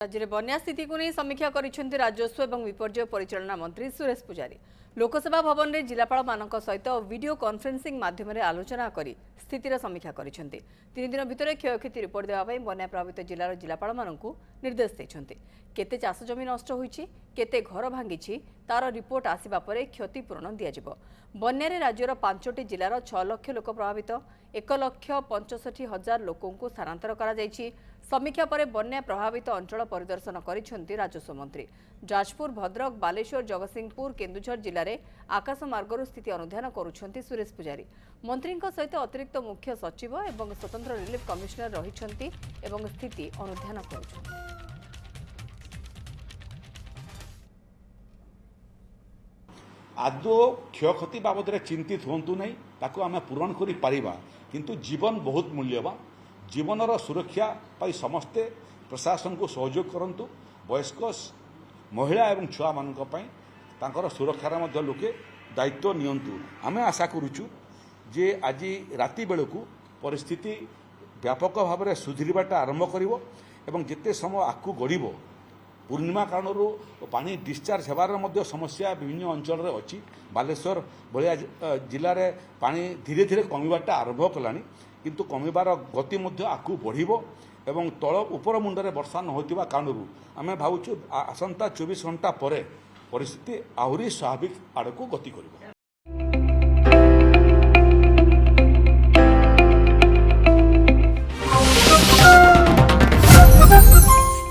राज्य में बन्या स्थिति को नहीं समीक्षा करिसेंति राजस्व एवं विपर्यय परिचालना मंत्री सुरेश पुजारी। लोकसभा भवन में जिलापाल मानक सहित वीडियो कॉन्फ्रेंसिंग माध्यम आलोचना करी स्थितिर समीक्षा करिसेंति। 3 दिन भितर क्षयक्षति रिपोर्ट देवाई बन्या प्रभावित जिलार जिलापाल मानकु निर्देश देइछन्ति। केते चाष जमी नष्ट होईछि, केते घर भांगिछि तार रिपोर्ट आसिबा परे क्षतिपूरण दियाजिबो। बन्यारे राज्यर 5टी जिलार 6 लाख लोक प्रभावित 1,65,000 लोकंकु स्थानांतर करा जायछि। समीक्षा पर बन्या प्रभावित अंचल परिदर्शन करिसेंति राजस्व मंत्री। जाजपुर, भद्रक, बालेश्वर, जगतसिंहपुर, केन्दुझर जिले में आकाश मार्गरू स्थिति अनुधान करुछन्ति सुरेश पुजारी। मंत्री सहित अतिरिक्त मुख्य सचिव एवं स्वतंत्र रिलीफ कमिशनर रहिछन्ति एवं स्थिति अनुधान करुछन्ति। आदो क्षयक्षति बाबद चिंतित हूँ नहीं, ताको आम पूरण कर पारिबा, किंतु जीवन बहुत मूल्यवान। जीवनर सुरक्षा पाई समस्ते प्रशासन को सहयोग करंतु। वयस्क महिला एवं छुआ मानक पई तांकर सुरक्षार मध्य लोके दायित्व नियंतु। आमे आशा करूछु जे आज राति बेलकु परिस्थिति व्यापक भाव में सुधरिबाटा आरंभ करिवो एवं जेते समय आकु गड़िबो पूर्णिमा कारणरू पानी डिस्चार्ज होवार मध्य समस्या विभिन्न अंचल में अच्छी। बालेश्वर भाया जिले में पानी धीरे धीरे कमिबाटा आरंभ कलानी, किंतु कमिबार गति मध्य आकु बढ़िबो एवं तल उपर मुंडरे वर्षा न होतिबा कारणरू आमे भावुछु आसंता 24 घंटा परे परिस्थिति आहुरी स्वाभाविक आड़कू गति करिबो।